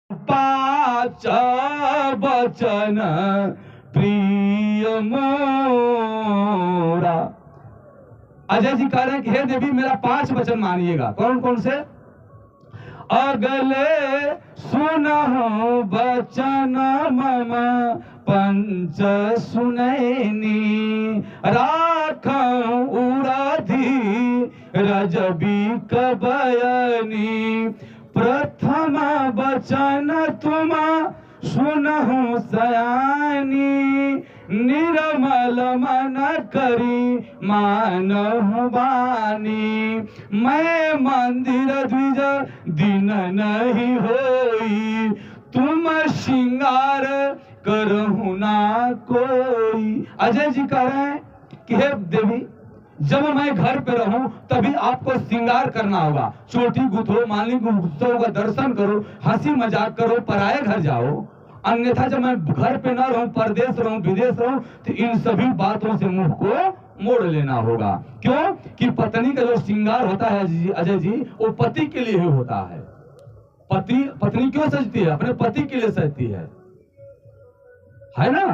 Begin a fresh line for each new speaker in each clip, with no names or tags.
पाच बचन प्रिय मोरा। अजय जी कह रहे हैं कि हे देवी मेरा 5 वचन मानिएगा। कौन कौन से? अगले सुनहु बचन मम पंच सुनैनी, राखं उराधि रजबी कबयनी। प्रथम बचन तुम सुनहु सयानी, निर्मल मन करी मानहु बानी। मैं मंदिर द्विज दिन नहीं होई, तुम श्रृंगार करहु ना कोई। अजय जी कह रहे हैं कि हे देवी जब मैं घर पे रहूं तभी आपको श्रृंगार करना होगा। चोटी गुथो, मालिक उत्सव का दर्शन करो, हंसी मजाक करो, पराये घर जाओ। अन्यथा जब मैं घर पे न रहूं, परदेश रहूं, विदेश रहूं, तो इन सभी बातों से मुंह को मोड़ लेना होगा। क्यों कि पत्नी का जो श्रृंगार होता है अजय जी, वो पति के लिए ही होता है। पत्नी क्यों सजती है? अपने पति के लिए सजती है ना।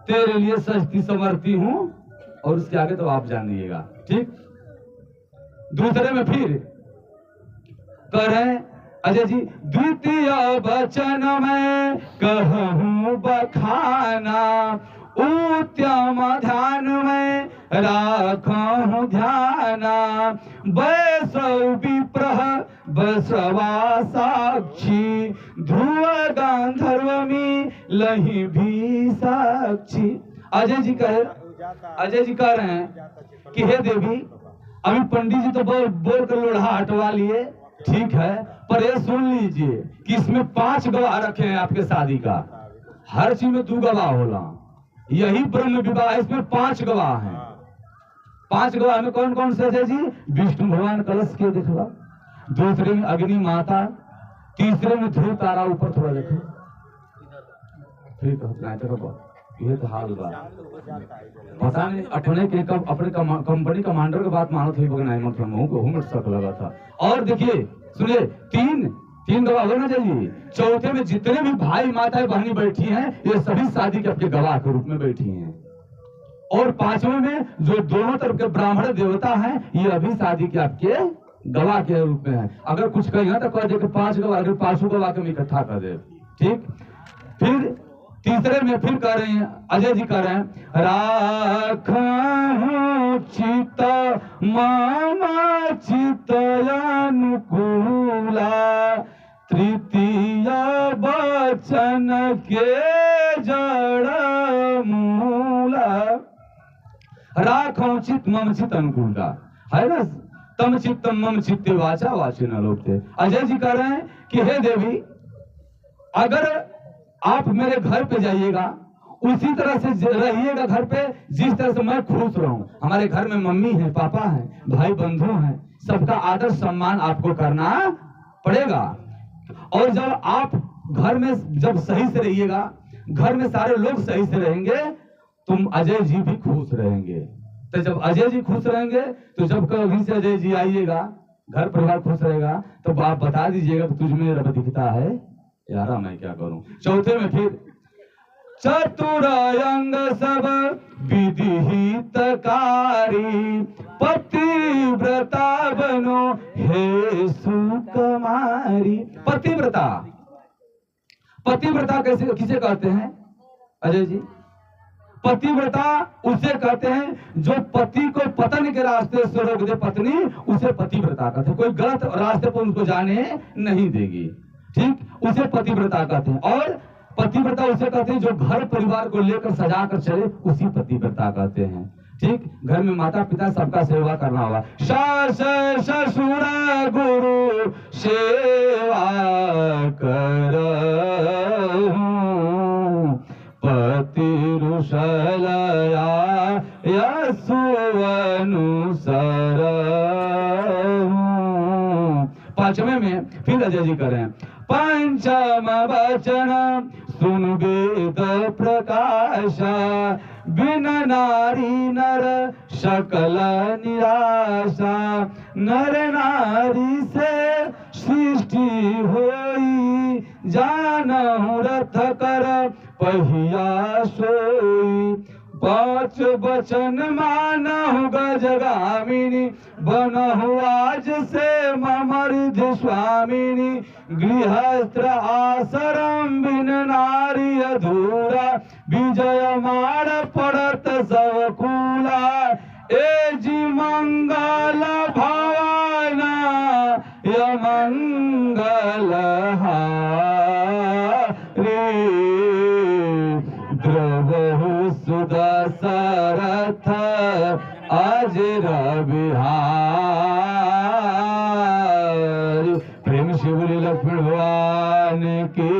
तेरे लिए सजती संवरती हूं, और उसके आगे तो आप जान लीजिएगा। ठीक। दूसरे में फिर कह रहे हैं अजय जी, द्वितीय वचन में कहूं बखाना, उत्तम ध्यान में राखूं ध्याना। वैसव विप्रह बसवा साक्षी, ध्रुव गांधर्वमी लही भी साक्षी। अजय जी कह रहे हैं कि हे देवी अभी पंडित जी तो बोल कर लोढ़ा हटवा लिए, ठीक है, पर ये सुन लीजिए कि इसमें 5 गवाह रखे हैं आपके शादी का। हर चीज में 2 गवाह होला, यही ब्रह्म विवाह है, इसमें 5 गवाह हैं। 5 गवाह में कौन कौन से? जी विष्णु भगवान कलश के देखला, दूसरे में अग्नि माता, तीसरे में ध्रुव तारा। ऊपर थोड़ा देखो, ठीक है, ये तो हाल बा। पता नहीं अपने कंपनी कमांडर की बात मानो थी, मुंह शक लगा था। और देखिए सुनिए, 3 गवाह होना चाहिए। चौथे में जितने भी भाई माताएं बहनी बैठी हैं, ये सभी शादी के आपके गवाह के रूप में बैठी हैं। और 5वें में जो दोनों तरफ के ब्राह्मण देवता हैं, ये अभी शादी के आपके गवाह के रूप में है। अगर कुछ कहेगा तो कह दे कि 5 गवाह, अगर 5 गवाह के इकट्ठा कर दे। ठीक। फिर तीसरे में फिर कह रहे हैं अजय जी कह रहे हैं, राखूं चित मामा चित अनुकूला, तृतीय वचन के जड़ मूला। राखूं चित मम चित अनुकूला है ना, तम चित्तम मम चित्ते वाचा वाचे न लोकते। अजय जी कह रहे हैं कि हे देवी अगर आप मेरे घर पे जाइएगा, उसी तरह से रहिएगा घर पे जिस तरह से मैं खुश रहूं। हमारे घर में मम्मी है, पापा है, भाई बंधु हैं, सबका आदर सम्मान आपको करना पड़ेगा। और जब आप घर में जब सही से रहिएगा, घर में सारे लोग सही से रहेंगे, तुम अजय जी भी खुश रहेंगे। तो जब अजय जी खुश रहेंगे, तो जब कभी से अजय जी आइएगा, घर परिवार खुश रहेगा, तो आप बता दीजिएगा तुझ में रब दिखता है यारा, मैं क्या करूं। चौथे में फिर चतुरांग सब विधिहितकारी, पतिव्रता बनो हे सुकुमारी। पतिव्रता कैसे किसे कहते हैं अजय जी? पतिव्रता उसे कहते हैं जो पति को पतन के रास्ते से रोक दे पत्नी, उसे पतिव्रता कहते हैं। कोई गलत रास्ते पर उसको जाने नहीं देगी। ठीक, उसे पतिव्रता कहते हैं। और पतिव्रता उसे कहते हैं जो घर परिवार को लेकर सजा कर चले, उसी पतिव्रता कहते हैं। ठीक, घर में माता पिता सबका सेवा करना होगा। सास ससुर गुरु सेवा करहूं, पति रुसलया यसु अनुसरहूं। 5वें में फिर अजय जी करें, पंचम वचन सुन वेद प्रकाश, बिन नारी नर सकल निराशा। नर नारी से सृष्टि होई, जानहु रथ कर पहिया सोई। पांच वचन मानहु गजगामिनी बनहु आज से ममृधि स्वामिनी। गृहस्थ आश्रम बिन नारी अधूरा विजय मार पड़त सब कूला। ए जी मंगल भवन य मंगल हारी। द्रवहु सुदशरथ अजर बिहारी। प्रेम से बोले लक्ष्मण भगवान की